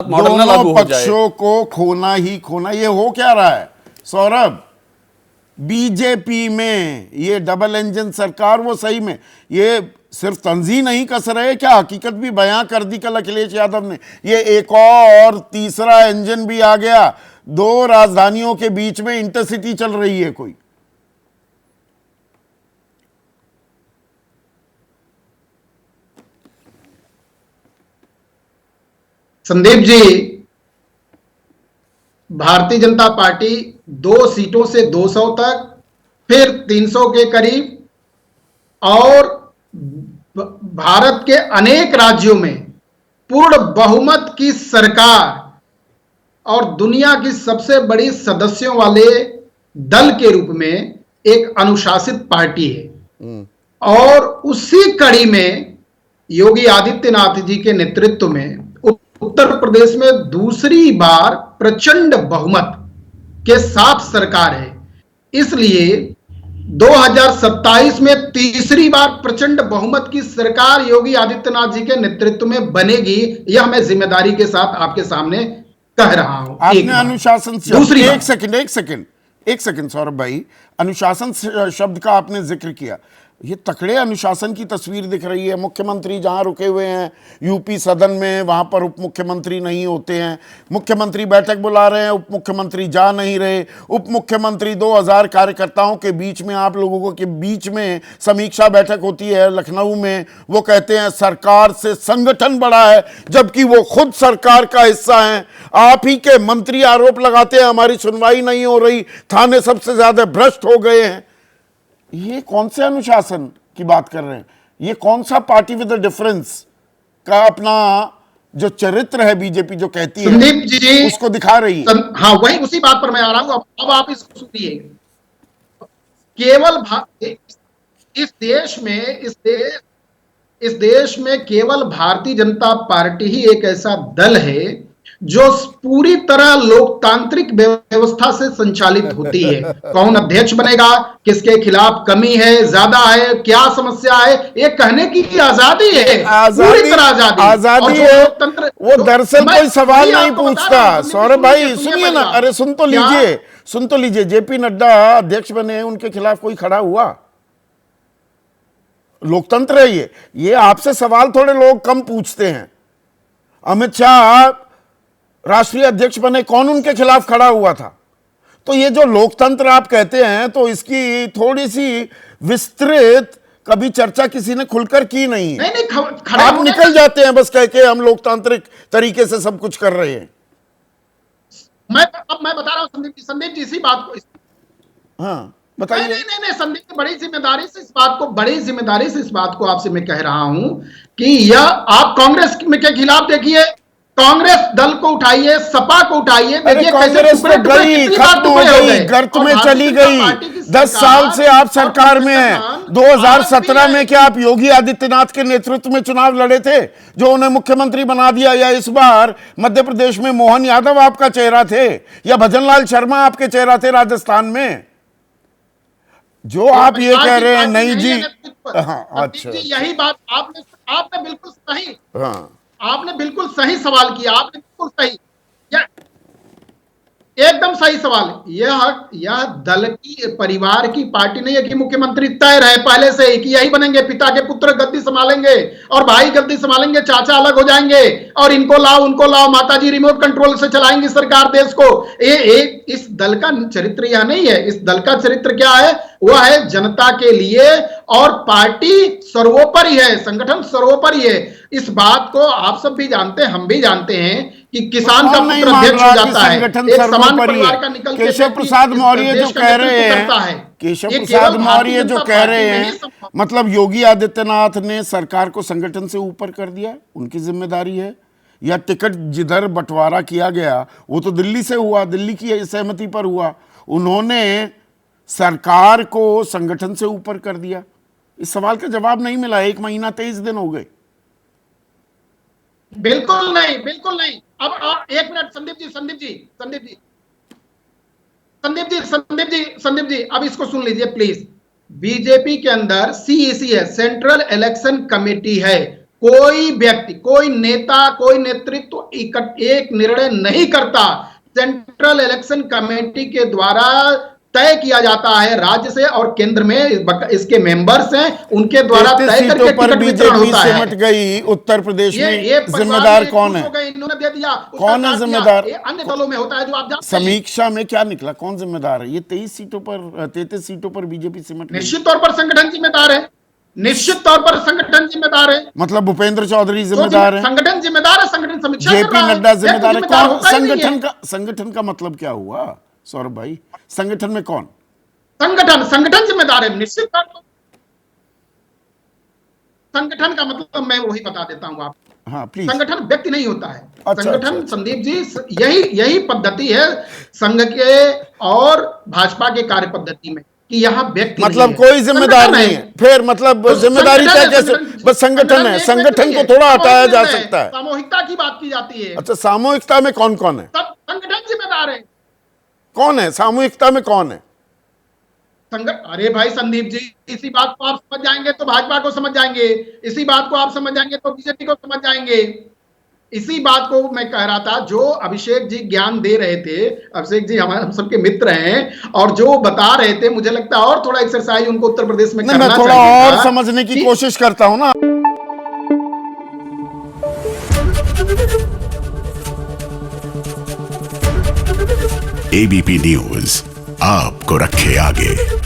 Model ना लागू दोनों हो जाए। पक्षों को खोना ही खोना। ये हो क्या रहा है सौरभ? बीजेपी में ये डबल इंजन सरकार, वो सही में ये सिर्फ तंजी नहीं कस रहे, क्या हकीकत भी बयां कर दी कल अखिलेश यादव ने। ये एक और तीसरा इंजन भी आ गया। दो राजधानियों के बीच में इंटरसिटी चल रही है कोई। संदीप जी, भारतीय जनता पार्टी 2 सीटों से 200 तक, फिर 300 के करीब, और भारत के अनेक राज्यों में पूर्ण बहुमत की सरकार और दुनिया की सबसे बड़ी सदस्यों वाले दल के रूप में एक अनुशासित पार्टी है। और उसी कड़ी में योगी आदित्यनाथ जी के नेतृत्व में उत्तर प्रदेश में दूसरी बार प्रचंड बहुमत के साथ सरकार है। इसलिए 2027 में तीसरी बार प्रचंड बहुमत की सरकार योगी आदित्यनाथ जी के नेतृत्व में बनेगी। यह मैं जिम्मेदारी के साथ आपके सामने कह रहा हूं। आपने अनुशासन दूसरी एक सेकंड सौरभ भाई, अनुशासन शब्द का आपने जिक्र किया। ये तकड़े अनुशासन की तस्वीर दिख रही है। मुख्यमंत्री जहां रुके हुए हैं यूपी सदन में, वहां पर उप मुख्यमंत्री नहीं होते हैं। मुख्यमंत्री बैठक बुला रहे हैं, उप मुख्यमंत्री जा नहीं रहे। उप मुख्यमंत्री 2000 कार्यकर्ताओं के बीच में, आप लोगों के बीच में समीक्षा बैठक होती है लखनऊ में। वो कहते हैं सरकार से संगठन बड़ा है, जबकि वो खुद सरकार का हिस्सा है। आप ही के मंत्री आरोप लगाते हैं हमारी सुनवाई नहीं हो रही, थाने सबसे ज्यादा भ्रष्ट हो गए हैं। ये कौन से अनुशासन की बात कर रहे हैं? ये कौन सा पार्टी विद डिफरेंस का अपना जो चरित्र है बीजेपी जो कहती है संदीप जी उसको दिखा रही है? हाँ, वही उसी बात पर मैं आ रहा हूं। अब आप इसको सुनिए। केवल इस देश में केवल भारतीय जनता पार्टी ही एक ऐसा दल है जो पूरी तरह लोकतांत्रिक व्यवस्था से संचालित होती है। कौन अध्यक्ष बनेगा, किसके खिलाफ कमी है, ज्यादा है, क्या समस्या है, ये कहने की आजादी है। पूरी तरह आजादी है। वो दरअसल कोई सवाल नहीं पूछता। सौरभ भाई सुनिए ना, अरे सुन तो लीजिए। जेपी नड्डा अध्यक्ष बने, उनके खिलाफ कोई खड़ा हुआ? लोकतंत्र है ये आपसे सवाल थोड़े लोग कम पूछते हैं। अमित शाह राष्ट्रीय अध्यक्ष बने, कौन उनके खिलाफ खड़ा हुआ था? तो ये जो लोकतंत्र आप कहते हैं, तो इसकी थोड़ी सी विस्तृत कभी चर्चा किसी ने खुलकर की नहीं है। नहीं, आप निकल जाते हैं बस कह के हम लोकतांत्रिक तरीके से सब कुछ कर रहे हैं। मैं बता रहा हूं संदीप जी इसी बात को। हाँ बताइए। नहीं संदीप, बड़ी जिम्मेदारी से इस बात को आपसे मैं कह रहा हूं कि यह आप कांग्रेस के खिलाफ देखिए, कांग्रेस दल को उठाइए, सपा को उठाइए, देखिए कांग्रेस तो गई, खत्म हो गई, गर्त में चली गई। 10 साल से आप सरकार में हैं। 2017 में क्या आप योगी आदित्यनाथ के नेतृत्व में चुनाव लड़े थे जो उन्हें मुख्यमंत्री बना दिया? या इस बार मध्य प्रदेश में मोहन यादव आपका चेहरा थे, या भजनलाल शर्मा आपके चेहरा थे राजस्थान में? जो आप ये कह रहे हैं नहीं जी। हाँ अच्छा, यही बात आपने बिल्कुल सही, हाँ आपने बिल्कुल सही सवाल किया। आपने बिल्कुल सही, एकदम सही सवाल। यह दल की, परिवार की पार्टी नहीं है कि मुख्यमंत्री तय रहे पहले से ही कि यही बनेंगे, पिता के पुत्र गद्दी संभालेंगे और भाई गद्दी संभालेंगे, चाचा अलग हो जाएंगे और इनको लाओ उनको लाओ, माताजी रिमोट कंट्रोल से चलाएंगी सरकार देश को। इस दल का चरित्र यह नहीं है। इस दल का चरित्र क्या है? वह है जनता के लिए, और पार्टी सर्वोपरि है, संगठन सर्वोपरि है। इस बात को आप सब भी जानते हैं, हम भी जानते हैं कि किसान का पुत्र अध्यक्ष हो जाता है, एक सामान्य परिवार का निकल के केशव प्रसाद मौर्य जो कह रहे हैं, केशव प्रसाद मौर्य जो कह रहे हैं, मतलब योगी आदित्यनाथ ने सरकार को संगठन से ऊपर कर दिया, उनकी जिम्मेदारी है? या टिकट जिधर बंटवारा किया गया वो तो दिल्ली से हुआ, दिल्ली की सहमति पर हुआ, उन्होंने सरकार को संगठन से ऊपर कर दिया? इस सवाल का जवाब नहीं मिला। 1 महीना 23 दिन हो गए। बिल्कुल नहीं। अब 1 मिनट संदीप जी, अब इसको सुन लीजिए प्लीज। बीजेपी के अंदर सीईसी है, सेंट्रल इलेक्शन कमेटी है, कोई व्यक्ति, कोई नेता, कोई नेतृत्व एक निर्णय नहीं करता। सेंट्रल इलेक्शन कमेटी के द्वारा तय किया जाता है, राज्य से और केंद्र में इसके मेंबर्स हैं, उनके द्वारा तय करके टिकट वितरण होता है। सिमट गई उत्तर प्रदेश में, ये जिम्मेदार कौन है? इन्होंने दे दिया, कौन है जिम्मेदार? अन्य दलों में होता है जो आप जानते हैं। समीक्षा में क्या निकला, कौन जिम्मेदार है? ये 33 सीटों पर बीजेपी सिमट गई। निश्चित तौर पर संगठन जिम्मेदार है, निश्चित तौर पर संगठन जिम्मेदार है। मतलब भूपेंद्र चौधरी जिम्मेदार है, संगठन जिम्मेदार है, संगठन समीक्षा कर जेपी रहा है। नड्डा जिम्मेदार है। कौन होता ही नहीं है। संगठन का मतलब क्या हुआ सौरभ भाई? संगठन में कौन? संगठन जिम्मेदार है, निश्चित तौर पर। संगठन का मतलब मैं वही बता देता हूं आप। हाँ प्लीज। संगठन व्यक्ति नहीं होता है। अच्छा, संगठन अच्छा। संदीप जी, यही पद्धति है संघ के और भाजपा के कार्य पद्धति में कि यहाँ व्यक्ति मतलब नहीं कोई जिम्मेदार नहीं है, फिर मतलब तो जिम्मेदारी संगठन क्या है, कैसे? बस संगठन है, एक संगठन व्यक्ति को थोड़ा हटाया जा सामूहिक सकता है। सामूहिकता की बात की जाती है। अच्छा, सामूहिकता में कौन कौन है? सब संगठन जिम्मेदार है। कौन है सामूहिकता में? कौन है? अरे भाई संदीप जी, इसी बात को आप समझ जाएंगे तो भाजपा को समझ जाएंगे, इसी बात को आप समझ जाएंगे तो बीजेपी को समझ जाएंगे। इसी बात को मैं कह रहा था, जो अभिषेक जी ज्ञान दे रहे थे, अभिषेक जी हमारे हम सबके मित्र हैं, और जो बता रहे थे, मुझे लगता है और थोड़ा एक्सरसाइज उनको उत्तर प्रदेश में करना चाहिए। मैं थोड़ा और समझने की कोशिश करता हूं ना। एबीपी न्यूज आपको रखे आगे।